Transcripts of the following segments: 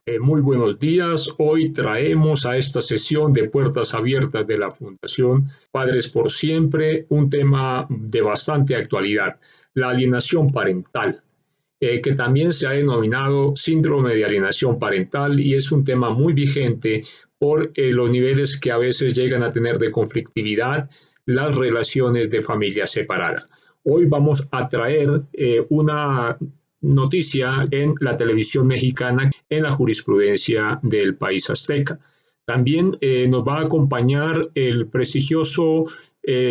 Muy buenos días. Hoy traemos a esta sesión de puertas abiertas de la Fundación Padres por Siempre un tema de bastante actualidad, la alienación parental, que también se ha denominado síndrome de alienación parental y es un tema muy vigente por los niveles que a veces llegan a tener de conflictividad las relaciones de familia separada. Hoy vamos a traer una noticia en la televisión mexicana, en la jurisprudencia del país azteca. También nos va a acompañar el prestigioso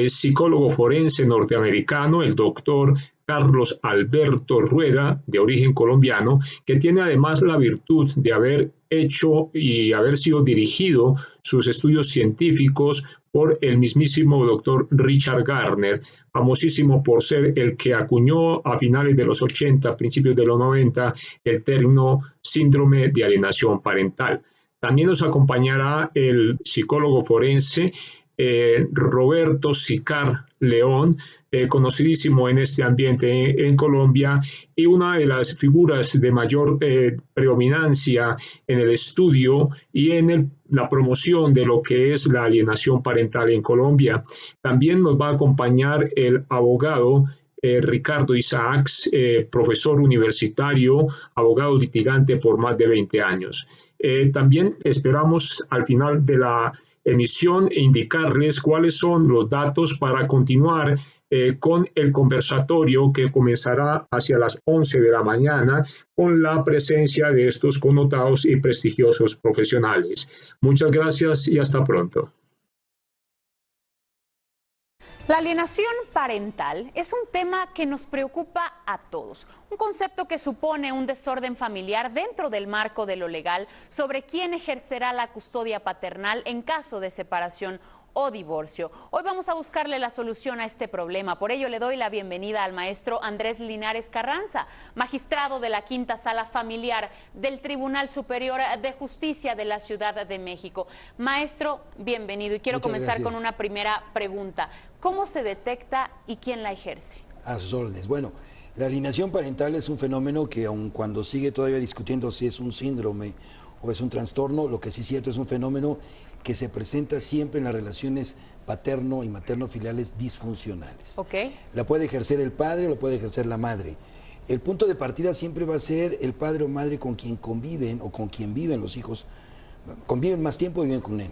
psicólogo forense norteamericano, el doctor Carlos Alberto Rueda, de origen colombiano, que tiene además la virtud de haber hecho y haber sido dirigido sus estudios científicos por el mismísimo doctor Richard Gardner, famosísimo por ser el que acuñó a finales de los 80, principios de los 90, el término síndrome de alienación parental. También nos acompañará el psicólogo forense Roberto Sicar León, conocidísimo en este ambiente en Colombia y una de las figuras de mayor predominancia en el estudio y en la promoción de lo que es la alienación parental en Colombia. También nos va a acompañar el abogado Ricardo Isaacs, profesor universitario, abogado litigante por más de 20 años. También esperamos al final de la emisión e indicarles cuáles son los datos para continuar con el conversatorio que comenzará hacia las 11 de la mañana con la presencia de estos connotados y prestigiosos profesionales. Muchas gracias y hasta pronto. La alienación parental es un tema que nos preocupa a todos, un concepto que supone un desorden familiar dentro del marco de lo legal sobre quién ejercerá la custodia paternal en caso de separación o divorcio. Hoy vamos a buscarle la solución a este problema. Por ello le doy la bienvenida al maestro Andrés Linares Carranza, magistrado de la Quinta Sala Familiar del Tribunal Superior de Justicia de la Ciudad de México. Maestro, bienvenido. Y quiero comenzar con una primera pregunta. ¿Cómo se detecta y quién la ejerce? A sus órdenes. Bueno, la alienación parental es un fenómeno que aun cuando sigue todavía discutiendo si es un síndrome o es un trastorno, lo que sí es cierto es un fenómeno que se presenta siempre en las relaciones paterno y materno-filiales disfuncionales. Okay. La puede ejercer el padre o la puede ejercer la madre. El punto de partida siempre va a ser el padre o madre con quien conviven o con quien viven los hijos, conviven más tiempo y viven con él.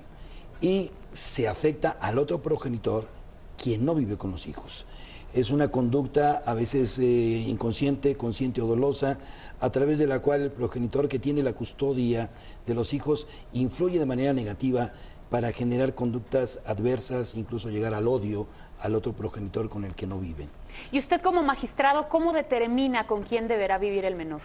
Y se afecta al otro progenitor, quien no vive con los hijos. Es una conducta a veces inconsciente, consciente o dolosa, a través de la cual el progenitor que tiene la custodia de los hijos influye de manera negativa para generar conductas adversas, incluso llegar al odio al otro progenitor con el que no viven. Y usted como magistrado, ¿cómo determina con quién deberá vivir el menor?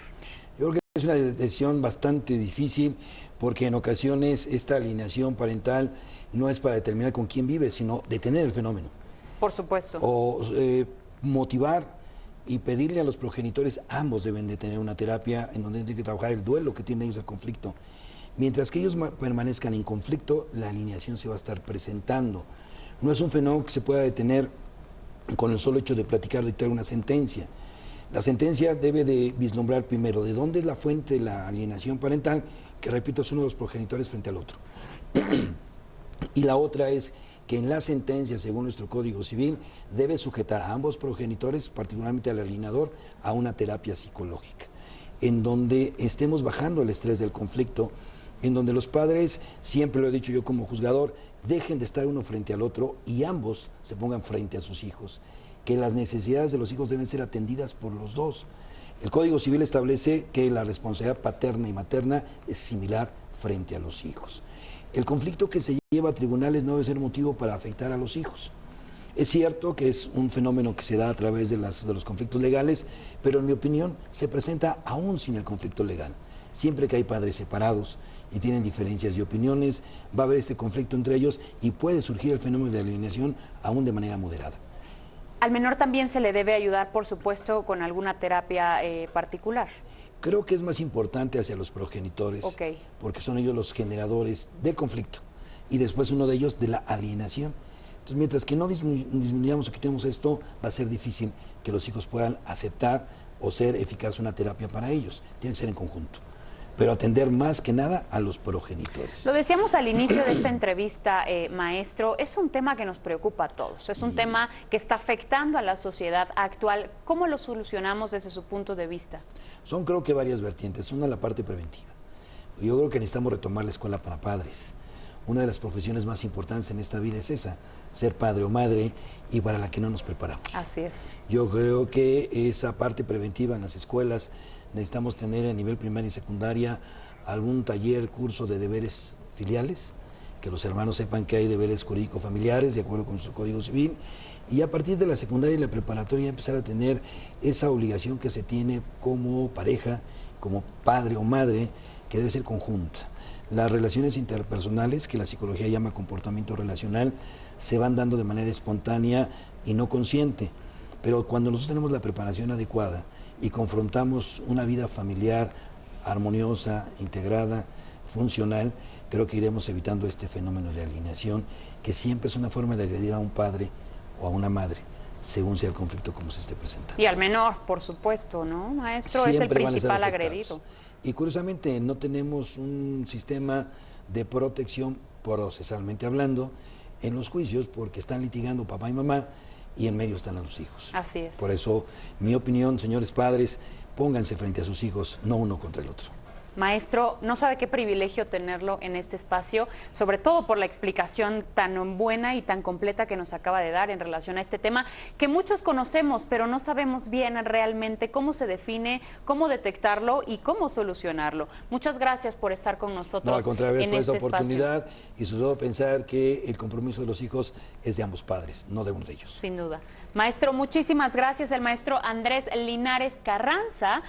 Yo creo que es una decisión bastante difícil porque en ocasiones esta alienación parental no es para determinar con quién vive, sino detener el fenómeno. Por supuesto. O motivar y pedirle a los progenitores, ambos deben de tener una terapia en donde tienen que trabajar el duelo que tienen ellos, el conflicto. Mientras que ellos permanezcan en conflicto, la alienación se va a estar presentando. No es un fenómeno que se pueda detener con el solo hecho de platicar, dictar una sentencia. La sentencia debe de vislumbrar primero de dónde es la fuente de la alienación parental, que repito, es uno de los progenitores frente al otro. Y la otra es que en la sentencia, según nuestro Código Civil, debe sujetar a ambos progenitores, particularmente al alienador, a una terapia psicológica, en donde estemos bajando el estrés del conflicto, en donde los padres, siempre lo he dicho yo como juzgador, dejen de estar uno frente al otro y ambos se pongan frente a sus hijos, que las necesidades de los hijos deben ser atendidas por los dos. El Código Civil establece que la responsabilidad paterna y materna es similar frente a los hijos. El conflicto que se lleva a tribunales no debe ser motivo para afectar a los hijos. Es cierto que es un fenómeno que se da a través de los conflictos legales, pero en mi opinión se presenta aún sin el conflicto legal. Siempre que hay padres separados y tienen diferencias de opiniones, va a haber este conflicto entre ellos y puede surgir el fenómeno de alienación aún de manera moderada. Al menor también se le debe ayudar, por supuesto, con alguna terapia particular. Creo que es más importante hacia los progenitores, porque son ellos los generadores del conflicto y después uno de ellos de la alienación. Entonces, mientras que no disminuyamos o quitemos esto, va a ser difícil que los hijos puedan aceptar o ser eficaz una terapia para ellos. Tiene que ser en conjunto. pero atender más que nada a los progenitores. Lo decíamos al inicio de esta entrevista, maestro, es un tema que nos preocupa a todos, es un tema que está afectando a la sociedad actual. ¿Cómo lo solucionamos desde su punto de vista? Son creo que varias vertientes. Una, la parte preventiva. Yo creo que necesitamos retomar la escuela para padres. Una de las profesiones más importantes en esta vida es esa, ser padre o madre, y para la que no nos preparamos. Así es. Yo creo que esa parte preventiva en las escuelas, necesitamos tener a nivel primaria y secundaria algún taller, curso de deberes filiales, que los hermanos sepan que hay deberes jurídico-familiares de acuerdo con su código civil, y a partir de la secundaria y la preparatoria empezar a tener esa obligación que se tiene como pareja, como padre o madre, que debe ser conjunta. Las relaciones interpersonales, que la psicología llama comportamiento relacional, se van dando de manera espontánea y no consciente, pero cuando nosotros tenemos la preparación adecuada y confrontamos una vida familiar armoniosa, integrada, funcional, creo que iremos evitando este fenómeno de alienación, que siempre es una forma de agredir a un padre o a una madre, según sea el conflicto como se esté presentando. Y al menor, por supuesto, ¿no, maestro? Siempre es el principal agredido. Y curiosamente no tenemos un sistema de protección, procesalmente hablando, en los juicios, porque están litigando papá y mamá y en medio están a los hijos. Así es. Por eso, mi opinión, señores padres, pónganse frente a sus hijos, no uno contra el otro. Maestro, no sabe qué privilegio tenerlo en este espacio, sobre todo por la explicación tan buena y tan completa que nos acaba de dar en relación a este tema, que muchos conocemos, pero no sabemos bien realmente cómo se define, cómo detectarlo y cómo solucionarlo. Muchas gracias por estar con nosotros. No, al contrario, en por este esta oportunidad espacio. Y sobre todo pensar que el compromiso de los hijos es de ambos padres, no de uno de ellos. Sin duda. Maestro, muchísimas gracias. El maestro Andrés Linares Carranza,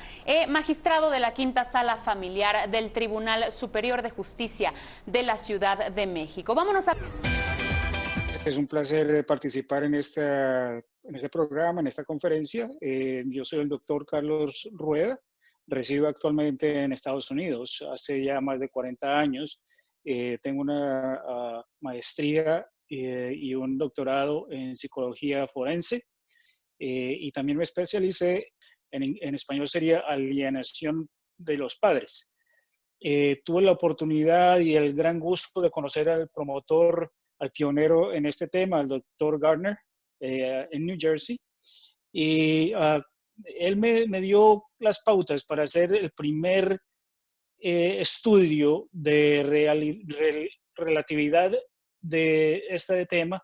magistrado de la Quinta Sala Familiar del Tribunal Superior de Justicia de la Ciudad de México. Vámonos a... Es un placer participar en este programa, en esta conferencia. Yo soy el doctor Carlos Rueda, resido actualmente en Estados Unidos hace ya más de 40 años. Tengo una maestría y un doctorado en psicología forense y también me especialicé, en español sería alienación de los padres. Tuve la oportunidad y el gran gusto de conocer al promotor, al pionero en este tema, el doctor Gardner, en New Jersey, y él me dio las pautas para hacer el primer estudio de relatividad de este tema,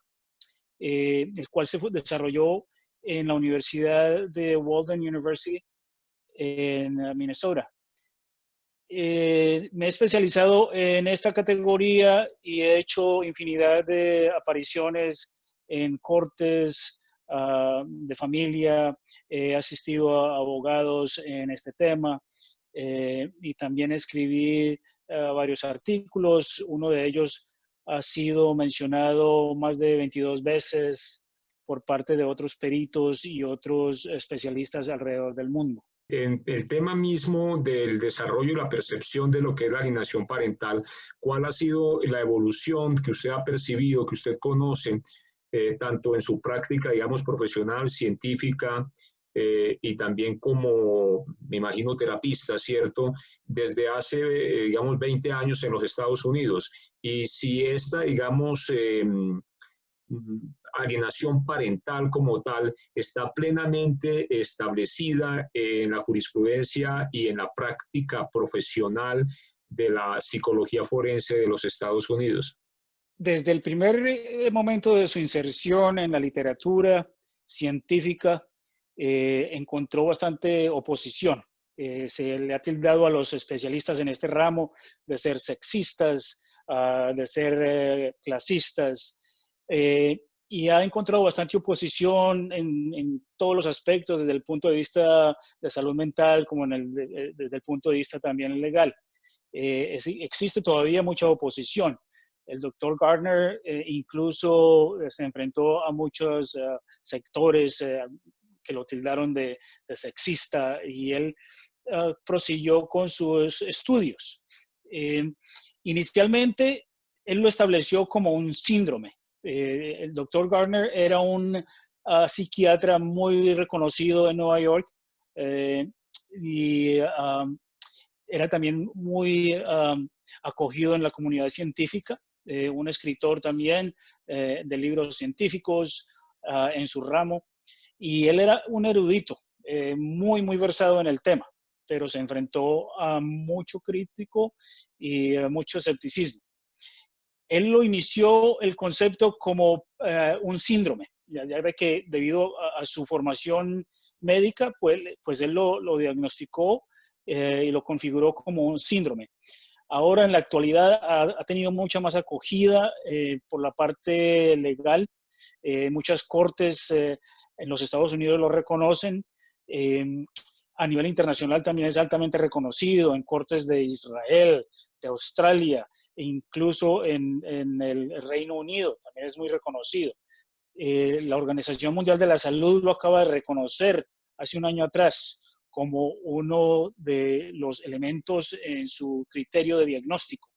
el cual se desarrolló en la Universidad de Walden University en Minnesota. Me he especializado en esta categoría y he hecho infinidad de apariciones en cortes de familia, he asistido a abogados en este tema y también escribí varios artículos. Uno de ellos ha sido mencionado más de 22 veces por parte de otros peritos y otros especialistas alrededor del mundo. En el tema mismo del desarrollo y la percepción de lo que es la alienación parental, ¿cuál ha sido la evolución que usted ha percibido, que usted conoce, tanto en su práctica, digamos, profesional, científica, y también como, me imagino, terapista, ¿cierto? Desde hace, digamos, 20 años en los Estados Unidos. Y si esta, digamos, alienación parental como tal está plenamente establecida en la jurisprudencia y en la práctica profesional de la psicología forense de los Estados Unidos. Desde el primer momento de su inserción en la literatura científica, encontró bastante oposición. Se le ha tildado a los especialistas en este ramo de ser sexistas, de ser clasistas, y ha encontrado bastante oposición en todos los aspectos, desde el punto de vista de salud mental como desde el punto de vista también legal. Existe todavía mucha oposición. El doctor Gardner incluso se enfrentó a muchos sectores que lo tildaron de sexista, y él prosiguió con sus estudios. Inicialmente, él lo estableció como un síndrome. El doctor Gardner era un psiquiatra muy reconocido en Nueva York, y era también muy acogido en la comunidad científica, un escritor también de libros científicos en su ramo, y él era un erudito, muy versado en el tema, pero se enfrentó a mucho crítico y mucho escepticismo. Él lo inició el concepto como un síndrome, ya ve que debido a su formación médica, pues él lo diagnosticó y lo configuró como un síndrome. Ahora, en la actualidad, ha tenido mucha más acogida por la parte legal. Muchas cortes en los Estados Unidos lo reconocen. A nivel internacional también es altamente reconocido en cortes de Israel, de Australia, e incluso en el Reino Unido también es muy reconocido. La Organización Mundial de la Salud lo acaba de reconocer hace un año atrás como uno de los elementos en su criterio de diagnóstico.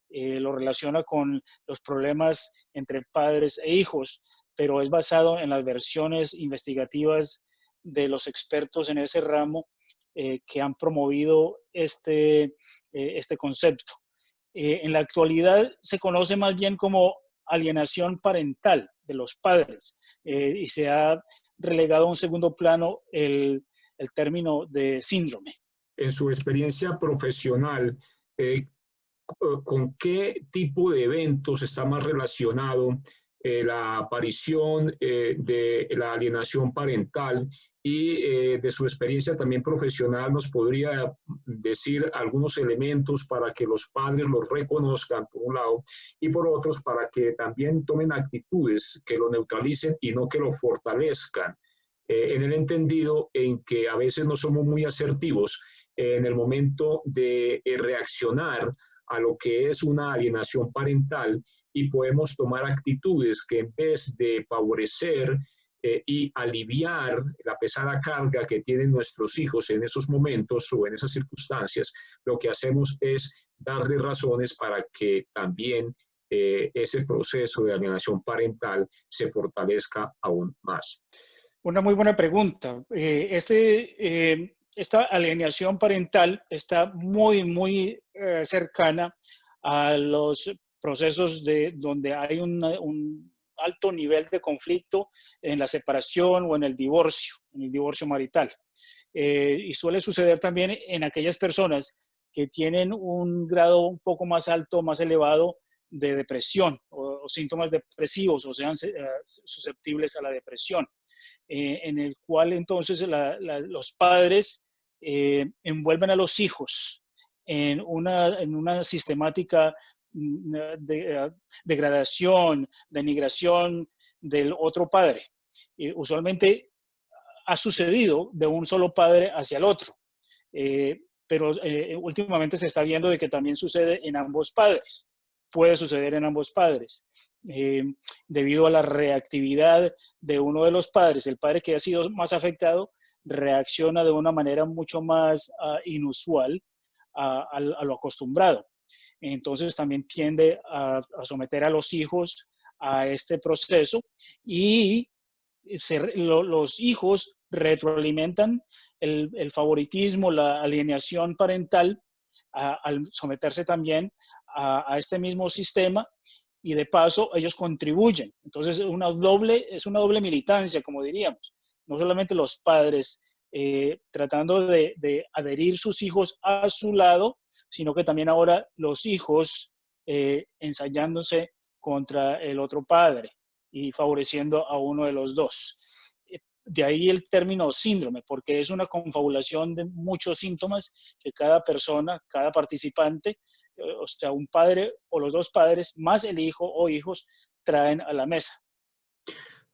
Lo relaciona con los problemas entre padres e hijos, pero es basado en las versiones investigativas de los expertos en ese ramo que han promovido este concepto. En la actualidad se conoce más bien como alienación parental de los padres y se ha relegado a un segundo plano el término de síndrome. En su experiencia profesional, ¿con qué tipo de eventos está más relacionado la aparición de la alienación parental? Y de su experiencia también profesional, ¿nos podría decir algunos elementos para que los padres los reconozcan, por un lado, y por otros, para que también tomen actitudes que lo neutralicen y no que lo fortalezcan? En el entendido en que a veces no somos muy asertivos en el momento de reaccionar a lo que es una alienación parental, y podemos tomar actitudes que, en vez de favorecer y aliviar la pesada carga que tienen nuestros hijos en esos momentos o en esas circunstancias, lo que hacemos es darle razones para que también ese proceso de alienación parental se fortalezca aún más. Una muy buena pregunta. Esta alienación parental está muy cercana a los procesos donde hay un alto nivel de conflicto en la separación o en el divorcio marital. Y suele suceder también en aquellas personas que tienen un grado un poco más alto, más elevado de depresión o síntomas depresivos, o sean susceptibles a la depresión. En el cual entonces los padres envuelven a los hijos en una sistemática de degradación, denigración del otro padre. Usualmente ha sucedido de un solo padre hacia el otro, pero últimamente se está viendo de que también sucede en ambos padres. Puede suceder en ambos padres, debido a la reactividad de uno de los padres. El padre que ha sido más afectado reacciona de una manera mucho más inusual a lo acostumbrado. Entonces también tiende a someter a los hijos a este proceso y los hijos retroalimentan el favoritismo, la alienación parental al someterse también a este mismo sistema, y de paso ellos contribuyen. Entonces es una doble militancia, como diríamos. No solamente los padres tratando de adherir sus hijos a su lado, sino que también ahora los hijos ensayándose contra el otro padre y favoreciendo a uno de los dos. De ahí el término síndrome, porque es una confabulación de muchos síntomas que cada persona, cada participante, o sea, un padre o los dos padres, más el hijo o hijos, traen a la mesa.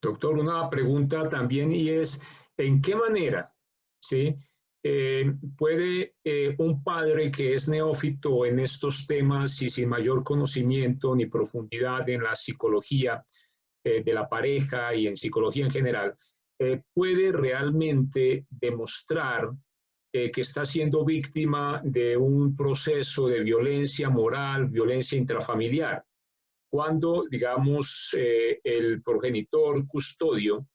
Doctor, una pregunta también, y es, ¿en qué manera, sí, puede un padre que es neófito en estos temas y sin mayor conocimiento ni profundidad en la psicología de la pareja y en psicología en general, puede realmente demostrar que está siendo víctima de un proceso de violencia moral, violencia intrafamiliar, cuando, digamos, el progenitor custodio,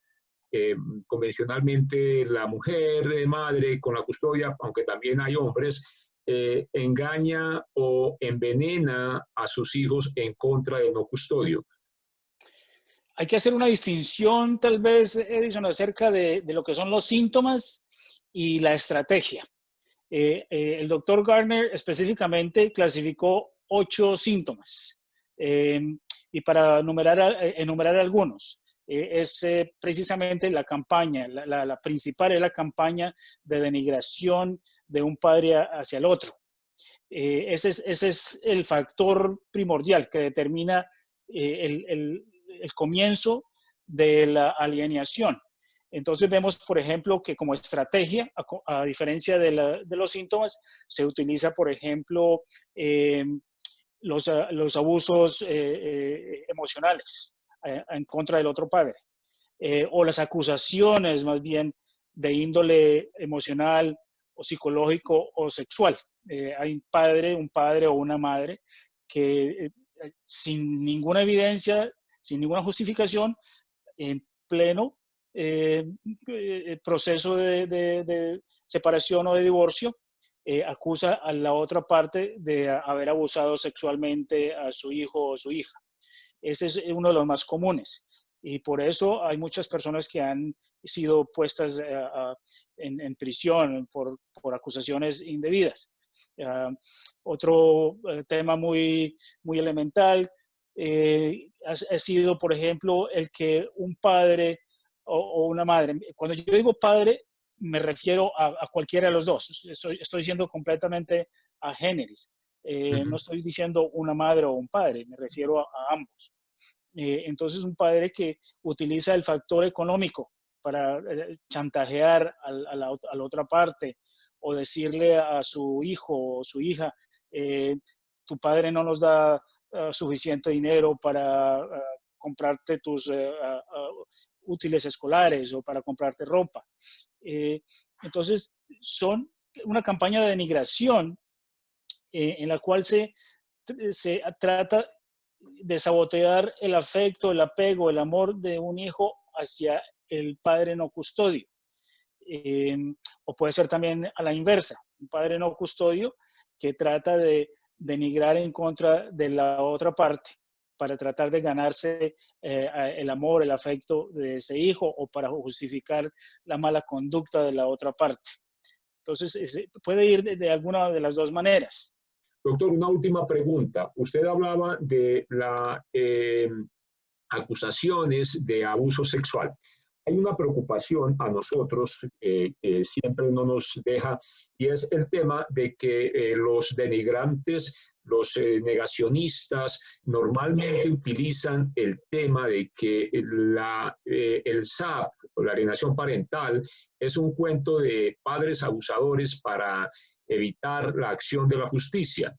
convencionalmente la mujer madre con la custodia, aunque también hay hombres, engaña o envenena a sus hijos en contra del no custodio? Hay que hacer una distinción, tal vez, Edison, acerca de lo que son los síntomas y la estrategia. El doctor Gardner específicamente clasificó 8 síntomas. Y para enumerar algunos, es precisamente la campaña, la principal es la campaña de denigración de un padre hacia el otro. Ese es el factor primordial que determina el comienzo de la alienación. Entonces vemos, por ejemplo, que como estrategia, a diferencia de los síntomas, se utiliza, por ejemplo, los abusos emocionales en contra del otro padre, o las acusaciones más bien de índole emocional o psicológico o sexual. Hay un padre o una madre que sin ninguna evidencia, sin ninguna justificación, en pleno proceso de separación o de divorcio, acusa a la otra parte de haber abusado sexualmente a su hijo o su hija. Ese es uno de los más comunes. Y por eso hay muchas personas que han sido puestas en prisión por acusaciones indebidas. Otro tema muy elemental ha sido, por ejemplo, el que un padre o una madre, cuando yo digo padre, me refiero a cualquiera de los dos. Estoy siendo completamente a generis. No estoy diciendo una madre o un padre, me refiero a ambos. Entonces, un padre que utiliza el factor económico para chantajear a la otra parte o decirle a su hijo o su hija, tu padre no nos da suficiente dinero para comprarte tus útiles escolares o para comprarte ropa. Entonces, son una campaña de denigración en la cual se trata de sabotear el afecto, el apego, el amor de un hijo hacia el padre no custodio. O puede ser también a la inversa, un padre no custodio que trata de denigrar en contra de la otra parte para tratar de ganarse el amor, el afecto de ese hijo o para justificar la mala conducta de la otra parte. Entonces, puede ir de alguna de las dos maneras. Doctor, una última pregunta. Usted hablaba de las acusaciones de abuso sexual. Hay una preocupación a nosotros que siempre no nos deja, y es el tema de que los denigrantes, los negacionistas, normalmente utilizan el tema de que el SAP, o la alienación parental, es un cuento de padres abusadores para evitar la acción de la justicia.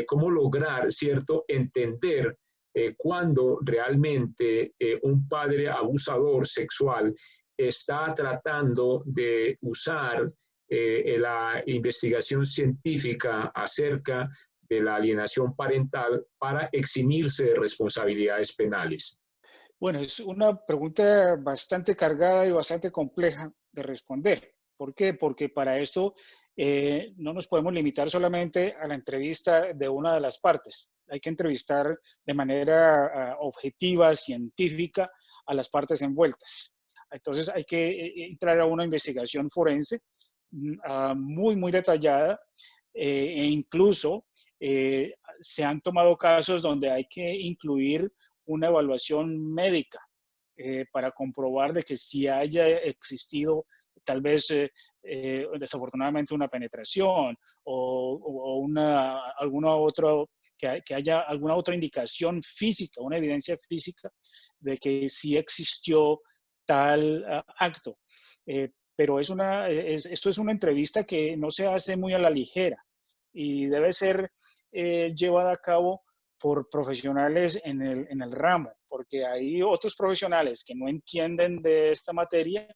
¿Cómo lograr, cierto, entender cuando realmente un padre abusador sexual está tratando de usar la investigación científica acerca de la alienación parental para eximirse de responsabilidades penales? Bueno, es una pregunta bastante cargada y bastante compleja de responder. ¿Por qué? Porque para esto no nos podemos limitar solamente a la entrevista de una de las partes. Hay que entrevistar de manera objetiva, científica, a las partes envueltas. Entonces hay que entrar a una investigación forense muy detallada e incluso se han tomado casos donde hay que incluir una evaluación médica para comprobar de que si haya existido tal vez desafortunadamente una penetración o alguna otra, que haya alguna otra indicación física, una evidencia física de que sí existió tal acto. Pero esto es una entrevista que no se hace muy a la ligera y debe ser llevada a cabo por profesionales en el ramo, porque hay otros profesionales que no entienden de esta materia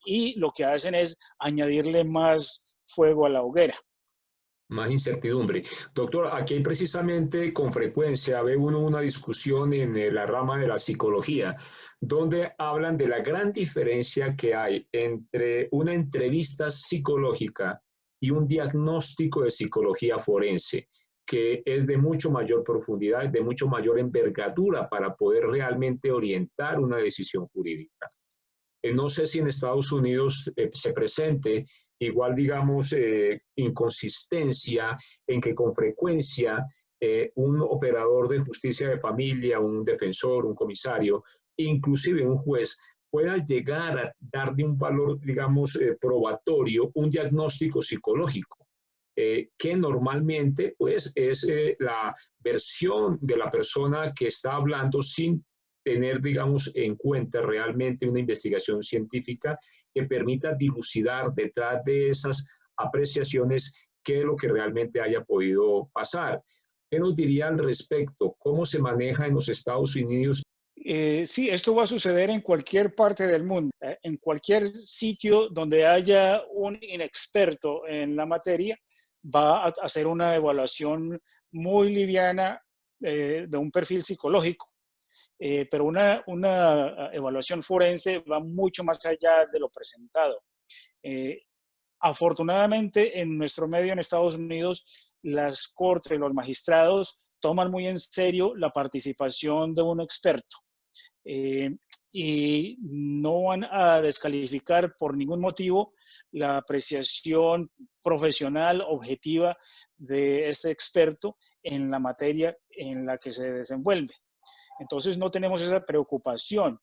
y lo que hacen es añadirle más fuego a la hoguera. Más incertidumbre. Doctor, aquí precisamente con frecuencia ve uno una discusión en la rama de la psicología, donde hablan de la gran diferencia que hay entre una entrevista psicológica y un diagnóstico de psicología forense, que es de mucho mayor profundidad, de mucho mayor envergadura para poder realmente orientar una decisión jurídica. No sé si en Estados Unidos se presente igual, digamos, inconsistencia en que con frecuencia un operador de justicia de familia, un defensor, un comisario, inclusive un juez, pueda llegar a darle un valor, digamos, probatorio, un diagnóstico psicológico, que normalmente pues es la versión de la persona que está hablando sin tener, digamos, en cuenta realmente una investigación científica que permita dilucidar detrás de esas apreciaciones qué es lo que realmente haya podido pasar. ¿Qué nos diría al respecto? ¿Cómo se maneja en los Estados Unidos? Sí, esto va a suceder en cualquier parte del mundo. En cualquier sitio donde haya un inexperto en la materia, va a hacer una evaluación muy liviana de un perfil psicológico. Pero una evaluación forense va mucho más allá de lo presentado. Afortunadamente, en nuestro medio en Estados Unidos, las cortes, los magistrados toman muy en serio la participación de un experto. Y no van a descalificar por ningún motivo la apreciación profesional, objetiva de este experto en la materia en la que se desenvuelve. Entonces no tenemos esa preocupación.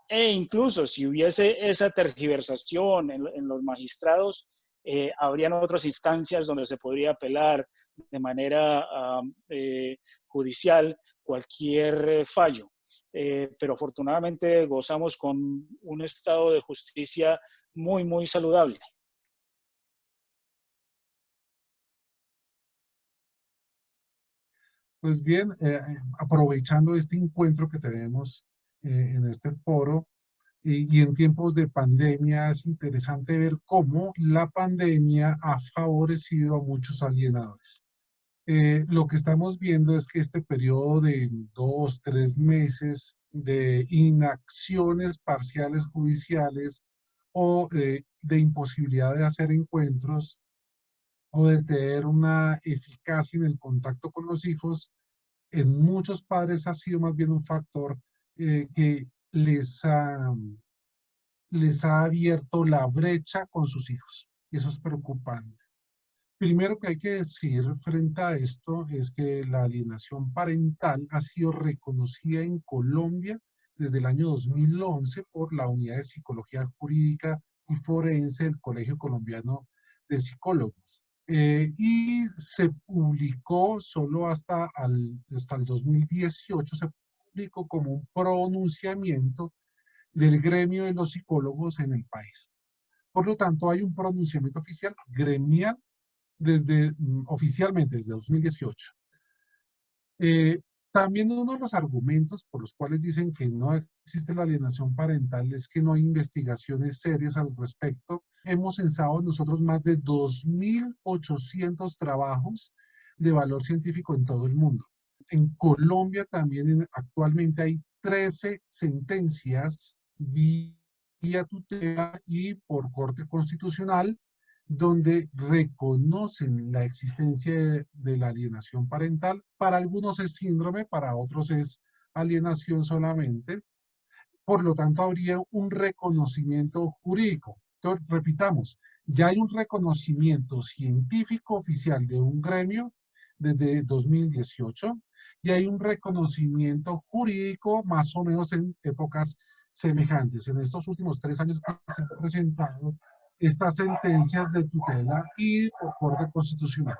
E incluso si hubiese esa tergiversación en los magistrados, habrían otras instancias donde se podría apelar de manera judicial cualquier fallo. Pero afortunadamente gozamos con un estado de justicia muy, muy saludable. Pues bien, aprovechando este encuentro que tenemos en este foro y en tiempos de pandemia, es interesante ver cómo la pandemia ha favorecido a muchos alienadores. Lo que estamos viendo es que este periodo de 2, 3 meses de inacciones parciales judiciales o de imposibilidad de hacer encuentros o de tener una eficacia en el contacto con los hijos, en muchos padres ha sido más bien un factor que les ha abierto la brecha con sus hijos. Y eso es preocupante. Primero que hay que decir frente a esto es que la alienación parental ha sido reconocida en Colombia desde el año 2011 por la Unidad de Psicología Jurídica y Forense del Colegio Colombiano de Psicólogos. Y se publicó solo hasta el 2018, se publicó como un pronunciamiento del gremio de los psicólogos en el país. Por lo tanto, hay un pronunciamiento oficial gremial oficialmente desde 2018. También uno de los argumentos por los cuales dicen que no existe la alienación parental es que no hay investigaciones serias al respecto. Hemos censado nosotros más de 2.800 trabajos de valor científico en todo el mundo. En Colombia también actualmente hay 13 sentencias vía tutela y por corte constitucional donde reconocen la existencia de la alienación parental. Para algunos es síndrome, para otros es alienación solamente. Por lo tanto, habría un reconocimiento jurídico. Entonces, repitamos, ya hay un reconocimiento científico oficial de un gremio desde 2018 y hay un reconocimiento jurídico más o menos en épocas semejantes. En estos últimos 3 años que se han presentado estas sentencias de tutela y por corte constitucional.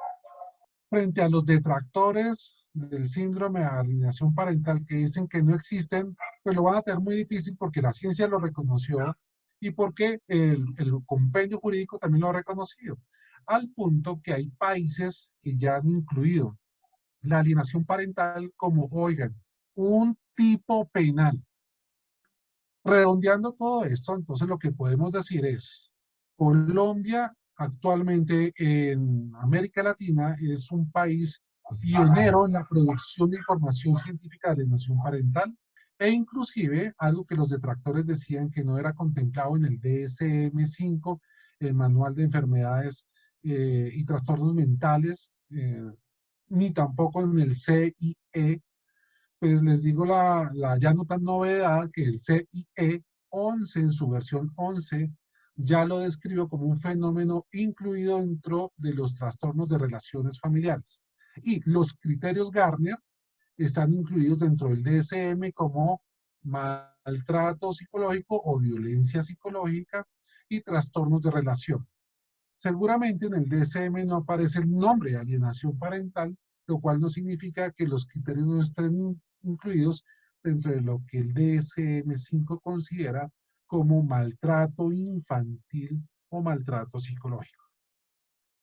Frente a los detractores del síndrome de alienación parental que dicen que no existen, pues lo van a tener muy difícil porque la ciencia lo reconoció y porque el compendio jurídico también lo ha reconocido. Al punto que hay países que ya han incluido la alienación parental como, oigan, un tipo penal. Redondeando todo esto, entonces lo que podemos decir es, Colombia actualmente en América Latina es un país pionero en la producción de información científica de alienación parental e inclusive algo que los detractores decían que no era contemplado en el DSM-5, el Manual de Enfermedades y trastornos mentales, ni tampoco en el CIE. Pues les digo la ya no tan novedad que el CIE 11 en su versión 11 ya lo describió como un fenómeno incluido dentro de los trastornos de relaciones familiares. Y los criterios Garner están incluidos dentro del DSM como maltrato psicológico o violencia psicológica y trastornos de relación. Seguramente en el DSM no aparece el nombre de alienación parental, lo cual no significa que los criterios no estén incluidos dentro de lo que el DSM-5 considera como maltrato infantil o maltrato psicológico.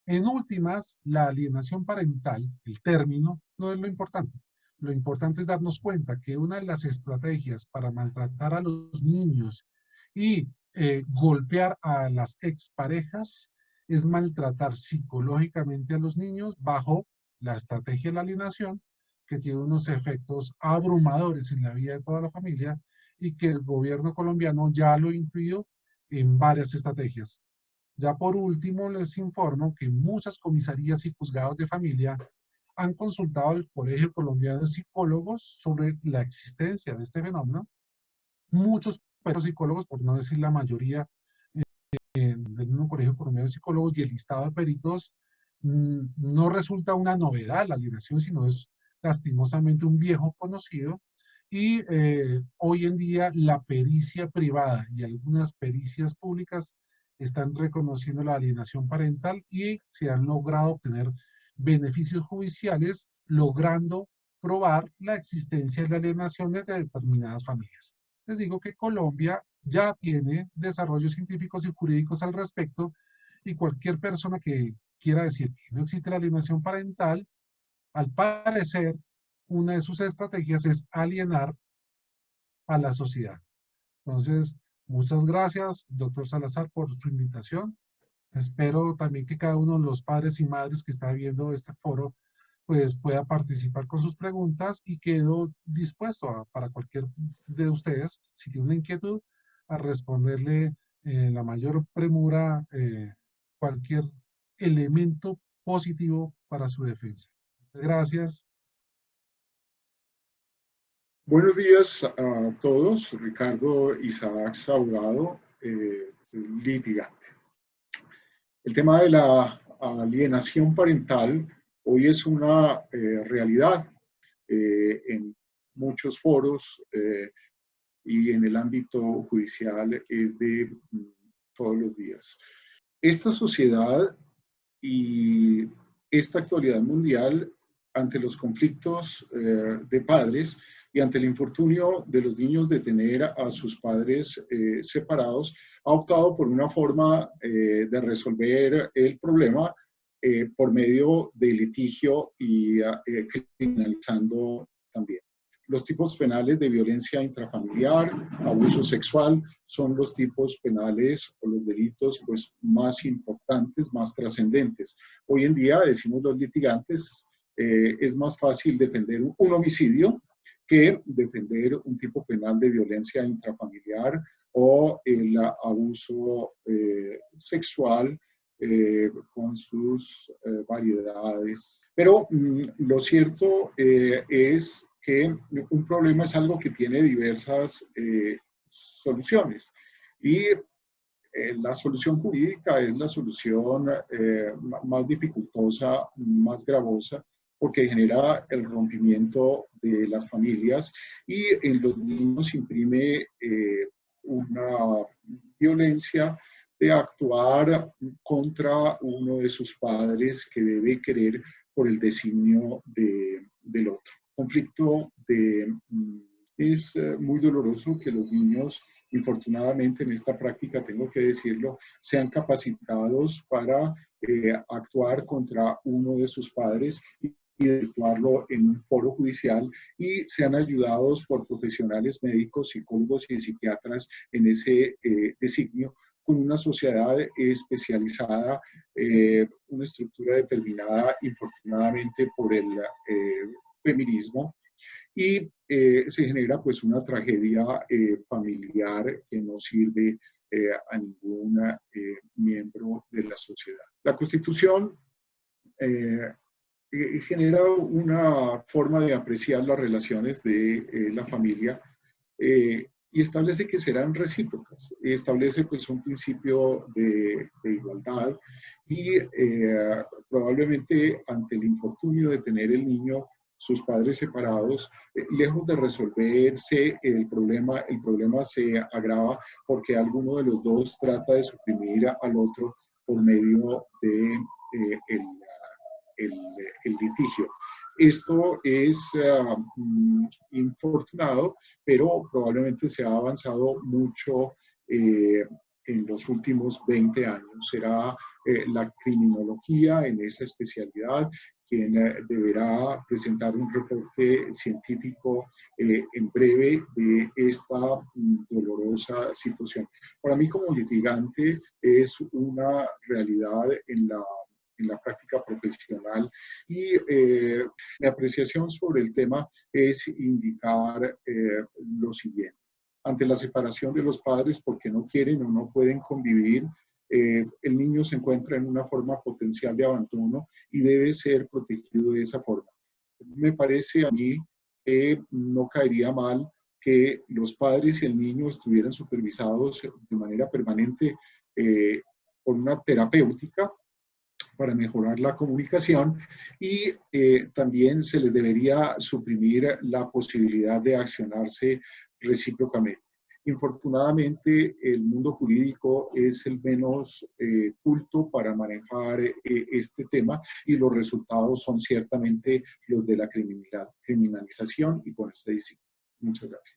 En últimas, la alienación parental, el término, no es lo importante. Lo importante es darnos cuenta que una de las estrategias para maltratar a los niños y golpear a las exparejas es maltratar psicológicamente a los niños bajo la estrategia de la alienación, que tiene unos efectos abrumadores en la vida de toda la familia y que el gobierno colombiano ya lo incluyó en varias estrategias. Ya por último, les informo que muchas comisarías y juzgados de familia han consultado al Colegio Colombiano de Psicólogos sobre la existencia de este fenómeno. Muchos psicólogos, por no decir la mayoría, del mismo Colegio Colombiano de Psicólogos y el listado de peritos, no resulta una novedad la alienación, sino es lastimosamente un viejo conocido. Y hoy en día la pericia privada y algunas pericias públicas están reconociendo la alienación parental y se han logrado obtener beneficios judiciales, logrando probar la existencia de la alienación de determinadas familias. Les digo que Colombia ya tiene desarrollos científicos y jurídicos al respecto, y cualquier persona que quiera decir que no existe la alienación parental, al parecer, una de sus estrategias es alienar a la sociedad. Entonces, muchas gracias, doctor Salazar, por su invitación. Espero también que cada uno de los padres y madres que está viendo este foro pues pueda participar con sus preguntas, y quedo dispuesto para cualquier de ustedes, si tiene una inquietud, a responderle la mayor premura cualquier elemento positivo para su defensa. Gracias. Buenos días a todos. Ricardo Isaac, abogado, litigante. El tema de la alienación parental hoy es una realidad en muchos foros y en el ámbito judicial es de todos los días. Esta sociedad y esta actualidad mundial, ante los conflictos de padres y ante el infortunio de los niños de tener a sus padres separados, ha optado por una forma de resolver el problema por medio de litigio y criminalizando también. Los tipos penales de violencia intrafamiliar, abuso sexual, son los tipos penales o los delitos pues, más importantes, más trascendentes. Hoy en día, decimos los litigantes, es más fácil defender un homicidio que defender un tipo penal de violencia intrafamiliar o el abuso sexual con sus variedades. Pero lo cierto es que un problema es algo que tiene diversas soluciones, y la solución jurídica es la solución más dificultosa, más gravosa, porque genera el rompimiento de las familias y en los niños imprime una violencia de actuar contra uno de sus padres que debe querer por el designio del otro. Conflicto es muy doloroso que los niños, infortunadamente en esta práctica, tengo que decirlo, sean capacitados para actuar contra uno de sus padres y actuarlo en un foro judicial, y sean ayudados por profesionales médicos, psicólogos y psiquiatras en ese designio, con una sociedad especializada, una estructura determinada, infortunadamente, por el feminismo, y se genera pues una tragedia familiar que no sirve a ningún miembro de la sociedad. La Constitución genera una forma de apreciar las relaciones de la familia y establece que serán recíprocas. Establece pues un principio de igualdad y probablemente ante el infortunio de tener el niño sus padres separados, lejos de resolverse el problema se agrava porque alguno de los dos trata de suprimir al otro por medio de el litigio. Esto es infortunado, pero probablemente se ha avanzado mucho en los últimos 20 años. Será la criminología en esa especialidad quien deberá presentar un reporte científico en breve de esta dolorosa situación. Para mí como litigante es una realidad en la práctica profesional y mi apreciación sobre el tema es indicar lo siguiente. Ante la separación de los padres porque no quieren o no pueden convivir, el niño se encuentra en una forma potencial de abandono y debe ser protegido de esa forma. Me parece a mí que no caería mal que los padres y el niño estuvieran supervisados de manera permanente por una terapéutica para mejorar la comunicación y también se les debería suprimir la posibilidad de accionarse recíprocamente. Infortunadamente, el mundo jurídico es el menos culto para manejar este tema y los resultados son ciertamente los de la criminalización y con este discípulo. Muchas gracias.